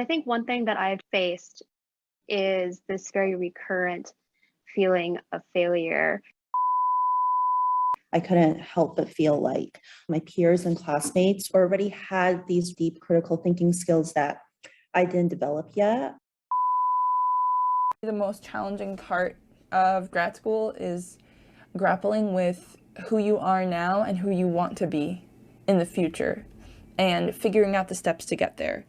I think one thing that I've faced is this very recurrent feeling of failure. I couldn't help but feel like my peers and classmates already had these deep critical thinking skills that I didn't develop yet. The most challenging part of grad school is grappling with who you are now and who you want to be in the future and figuring out the steps to get there.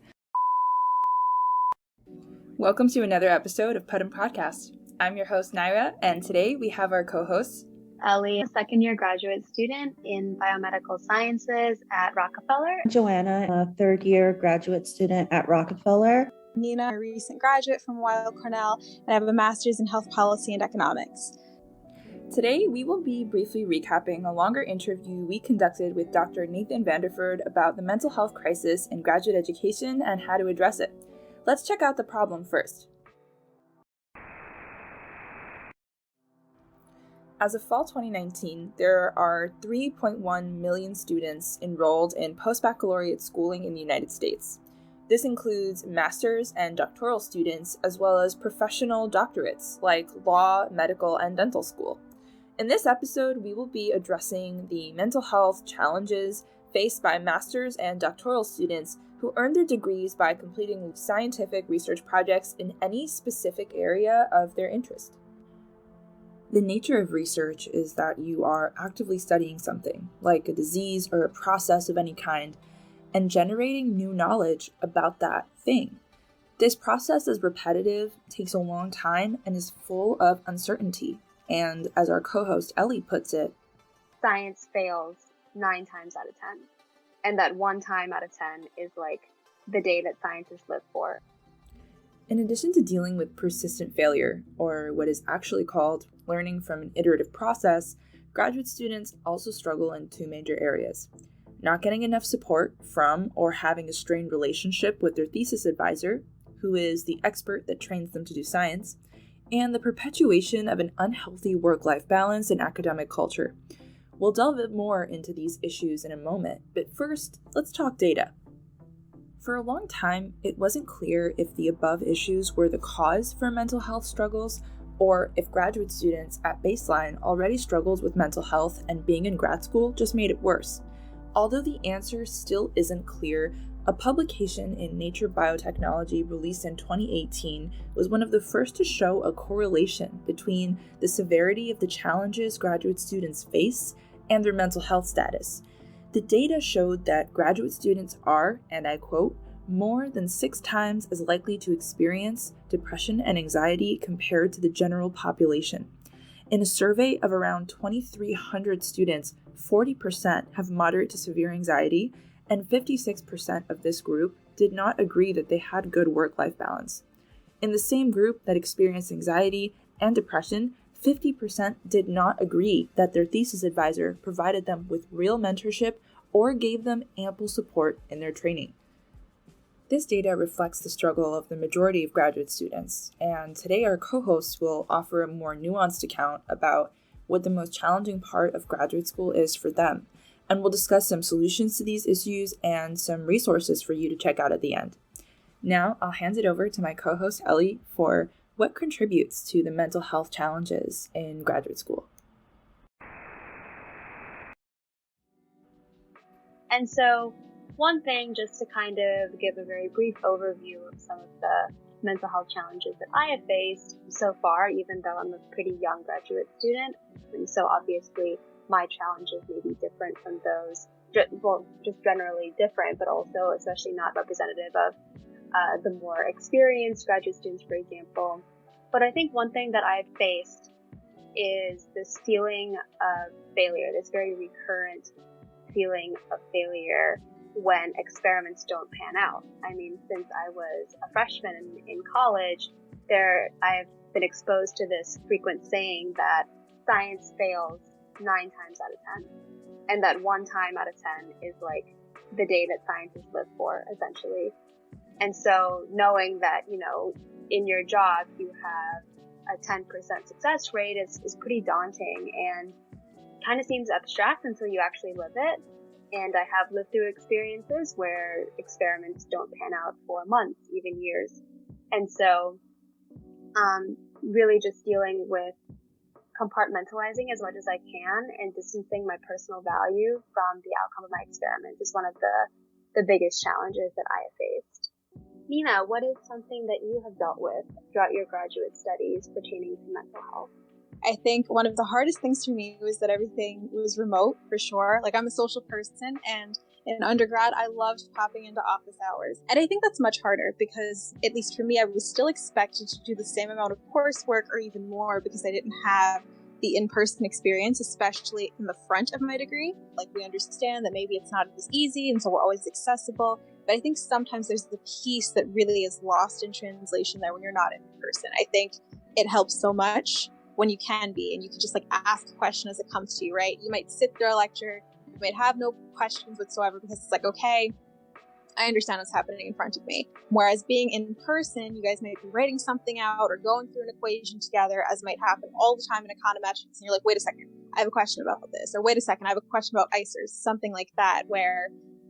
Welcome to another episode of Put'em Podcast. I'm your host, Naira, and today we have our co-hosts, Ellie, a second-year graduate student in biomedical sciences at Rockefeller. Joanna, a third-year graduate student at Rockefeller. Nina, a recent graduate from Weill Cornell, and I have a master's in health policy and economics. Today, we will be briefly recapping a longer interview we conducted with Dr. Nathan Vanderford about the mental health crisis in graduate education and how to address it. Let's check out the problem first. As of fall 2019, there are 3.1 million students enrolled in post-baccalaureate schooling in the United States. This includes master's and doctoral students, as well as professional doctorates like law, medical, and dental school. In this episode, we will be addressing the mental health challenges faced by master's and doctoral students who earn their degrees by completing scientific research projects in any specific area of their interest. The nature of research is that you are actively studying something, like a disease or a process of any kind, and generating new knowledge about that thing. This process is repetitive, takes a long time, and is full of uncertainty. And as our co-host Ellie puts it, science fails 9 times out of 10. And that 1 time out of 10 is like the day that scientists live for. In addition to dealing with persistent failure, or what is actually called learning from an iterative process, graduate students also struggle in 2 major areas: not getting enough support from or having a strained relationship with their thesis advisor, who is the expert that trains them to do science, and the perpetuation of an unhealthy work-life balance in academic culture. We'll delve a bit more into these issues in a moment, but first, let's talk data. For a long time, it wasn't clear if the above issues were the cause for mental health struggles, or if graduate students at baseline already struggled with mental health and being in grad school just made it worse. Although the answer still isn't clear, a publication in Nature Biotechnology released in 2018 was one of the first to show a correlation between the severity of the challenges graduate students face and their mental health status. The data showed that graduate students are, and I quote, more than 6 times as likely to experience depression and anxiety compared to the general population. In a survey of around 2,300 students, 40% have moderate to severe anxiety, and 56% of this group did not agree that they had good work-life balance. In the same group that experienced anxiety and depression, 50% did not agree that their thesis advisor provided them with real mentorship or gave them ample support in their training. This data reflects the struggle of the majority of graduate students, and today our co-hosts will offer a more nuanced account about what the most challenging part of graduate school is for them, and we'll discuss some solutions to these issues and some resources for you to check out at the end. Now, I'll hand it over to my co-host Ellie for what contributes to the mental health challenges in graduate school. And so one thing, just to kind of give a very brief overview of some of the mental health challenges that I have faced so far, even though I'm a pretty young graduate student. And so obviously my challenges may be different from those, just generally different, but also especially not representative of the more experienced graduate students, for example. But I think one thing that I've faced is this feeling of failure, this very recurrent feeling of failure when experiments don't pan out. I mean, since I was a freshman in college, I've been exposed to this frequent saying that science fails 9 times out of 10. And that 1 time out of 10 is like the day that scientists live for, essentially. And so knowing that, in your job you have a 10% success rate is pretty daunting and kind of seems abstract until you actually live it. And I have lived through experiences where experiments don't pan out for months, even years. And so, really just dealing with compartmentalizing as much as I can and distancing my personal value from the outcome of my experiment is one of the biggest challenges that I have faced. Nina, what is something that you have dealt with throughout your graduate studies pertaining to mental health? I think one of the hardest things for me was that everything was remote, for sure. Like, I'm a social person, and in undergrad, I loved popping into office hours. And I think that's much harder because, at least for me, I was still expected to do the same amount of coursework or even more because I didn't have the in-person experience, especially in the front of my degree. Like, we understand that maybe it's not as easy, and so we're always accessible. But I think sometimes there's the piece that really is lost in translation there when you're not in person. I think it helps so much when you can be, and you can just like ask a question as it comes to you, right? You might sit through a lecture, you might have no questions whatsoever because it's like, okay, I understand what's happening in front of me. Whereas being in person, you guys might be writing something out or going through an equation together, as might happen all the time in econometrics, and you're like, wait a second, I have a question about this, or wait a second, I have a question about ICERs, something like that, where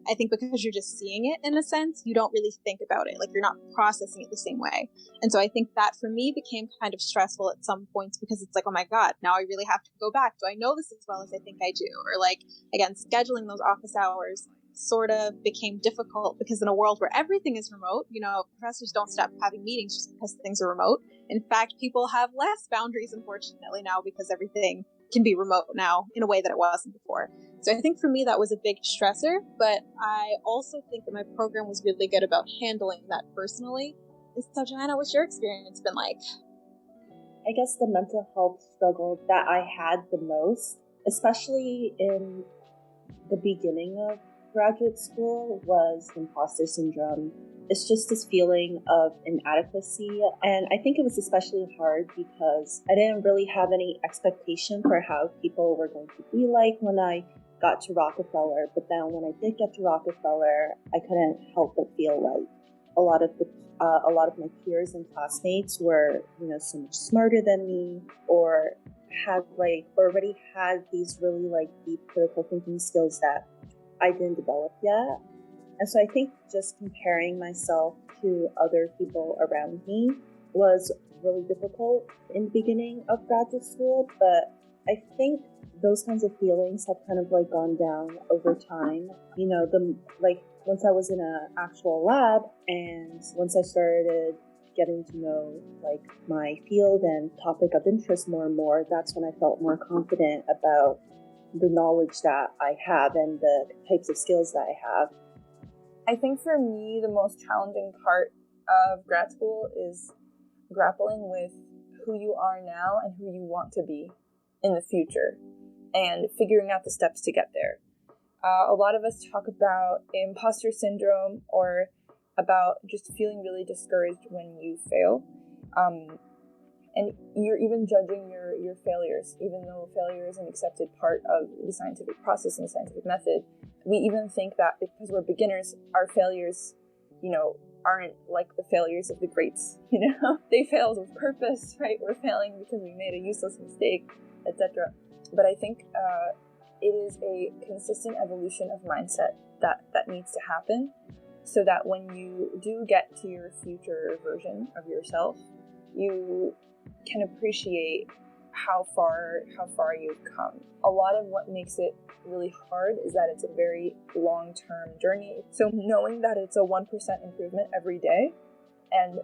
I think because you're just seeing it in a sense, you don't really think about it. Like, you're not processing it the same way. And so I think that for me became kind of stressful at some points because it's like, oh my God, now I really have to go back. Do I know this as well as I think I do? Or like, again, scheduling those office hours sort of became difficult because in a world where everything is remote, you know, professors don't stop having meetings just because things are remote. In fact, people have less boundaries, unfortunately, now because everything can be remote now in a way that it wasn't before. So I think for me that was a big stressor, but I also think that my program was really good about handling that personally. And so, Joanna, what's your experience been like? I guess the mental health struggle that I had the most, especially in the beginning of graduate school, was imposter syndrome. It's just this feeling of inadequacy. And I think it was especially hard because I didn't really have any expectation for how people were going to be like when I got to Rockefeller. But then when I did get to Rockefeller, I couldn't help but feel like a lot of my peers and classmates were, you know, so much smarter than me, or had like already had these really like deep critical thinking skills that I didn't develop yet. And so I think just comparing myself to other people around me was really difficult in the beginning of graduate school. But I think those kinds of feelings have kind of like gone down over time. You know, once I was in an actual lab and once I started getting to know like my field and topic of interest more and more, that's when I felt more confident about the knowledge that I have and the types of skills that I have. I think for me, the most challenging part of grad school is grappling with who you are now and who you want to be in the future and figuring out the steps to get there. A lot of us talk about imposter syndrome or about just feeling really discouraged when you fail. And you're even judging your failures, even though failure is an accepted part of the scientific process and the scientific method. We even think that because we're beginners, our failures, you know, aren't like the failures of the greats, you know? They failed with purpose, right? We're failing because we made a useless mistake, etc. But I think it is a consistent evolution of mindset that needs to happen so that when you do get to your future version of yourself, you can appreciate how far you've come. A lot of what makes it really hard is that it's a very long-term journey. So knowing that it's a 1% improvement every day, and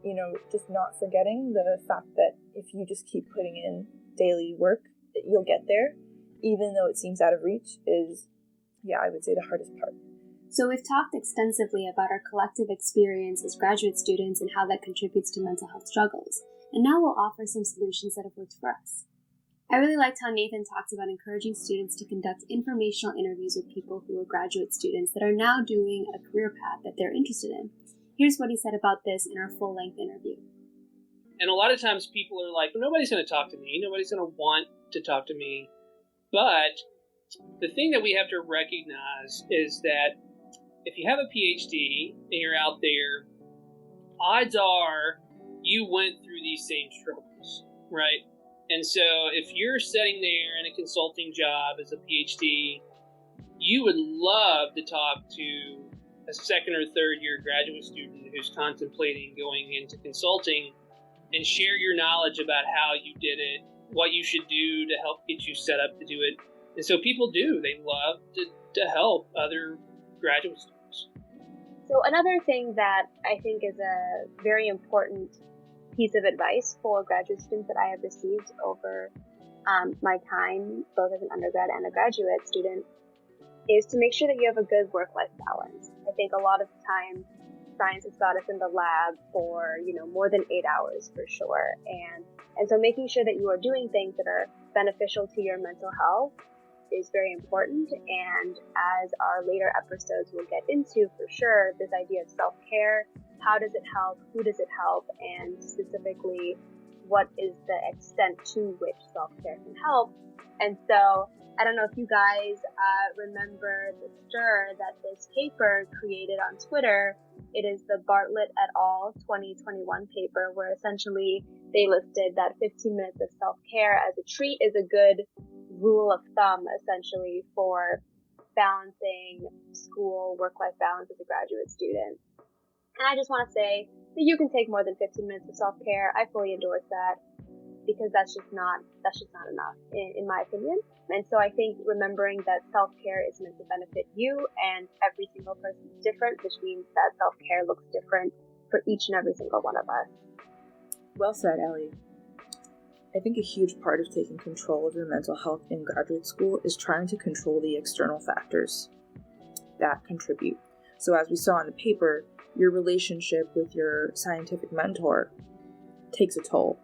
you know, just not forgetting the fact that if you just keep putting in daily work, that you'll get there, even though it seems out of reach, is, yeah, I would say the hardest part. So we've talked extensively about our collective experience as graduate students and how that contributes to mental health struggles. And now we'll offer some solutions that have worked for us. I really liked how Nathan talks about encouraging students to conduct informational interviews with people who are graduate students that are now doing a career path that they're interested in. Here's what he said about this in our full-length interview. And a lot of times people are like, well, nobody's going to talk to me. Nobody's going to want to talk to me. But the thing that we have to recognize is that if you have a PhD and you're out there, odds are you went through these same struggles, right? And so if you're sitting there in a consulting job as a PhD, you would love to talk to a second or third year graduate student who's contemplating going into consulting and share your knowledge about how you did it, what you should do to help get you set up to do it. And so people do. They love to help other graduate students. So another thing that I think is a very important piece of advice for graduate students that I have received over my time, both as an undergrad and a graduate student, is to make sure that you have a good work-life balance. I think a lot of the time science has got us in the lab for, more than 8 hours for sure. And so making sure that you are doing things that are beneficial to your mental health is very important. And as our later episodes will get into for sure, this idea of self-care, how does it help? Who does it help? And specifically, what is the extent to which self-care can help? And so I don't know if you guys remember the stir that this paper created on Twitter. It is the Bartlett et al. 2021 paper, where essentially they listed that 15 minutes of self-care as a treat is a good rule of thumb, essentially, for balancing school work-life balance as a graduate student. And I just want to say that you can take more than 15 minutes of self-care. I fully endorse that, because that's just not enough, in my opinion. And so I think remembering that self-care is meant to benefit you, and every single person is different, which means that self-care looks different for each and every single one of us. Well said, Ellie. I think a huge part of taking control of your mental health in graduate school is trying to control the external factors that contribute. So as we saw in the paper, your relationship with your scientific mentor takes a toll.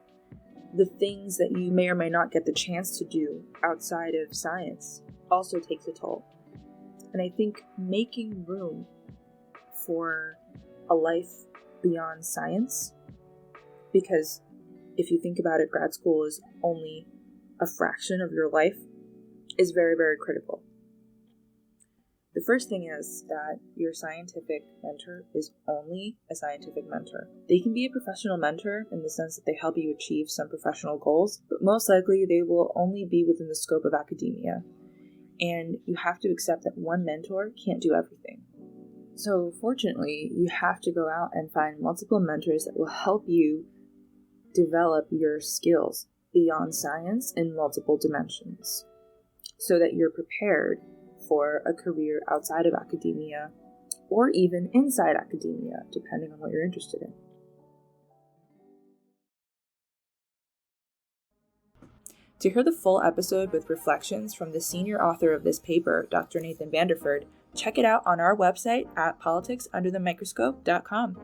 The things that you may or may not get the chance to do outside of science also takes a toll. And I think making room for a life beyond science, because if you think about it, grad school is only a fraction of your life, is very, very critical. The first thing is that your scientific mentor is only a scientific mentor. They can be a professional mentor in the sense that they help you achieve some professional goals, but most likely they will only be within the scope of academia. And you have to accept that one mentor can't do everything. So fortunately, you have to go out and find multiple mentors that will help you develop your skills beyond science in multiple dimensions, so that you're prepared for a career outside of academia, or even inside academia, depending on what you're interested in. To hear the full episode with reflections from the senior author of this paper, Dr. Nathan Vanderford, check it out on our website at politicsunderthemicroscope.com.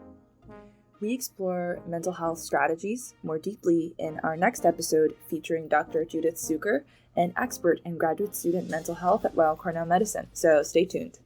We explore mental health strategies more deeply in our next episode, featuring Dr. Judith Zucker, an expert in graduate student mental health at Weill Cornell Medicine. So stay tuned.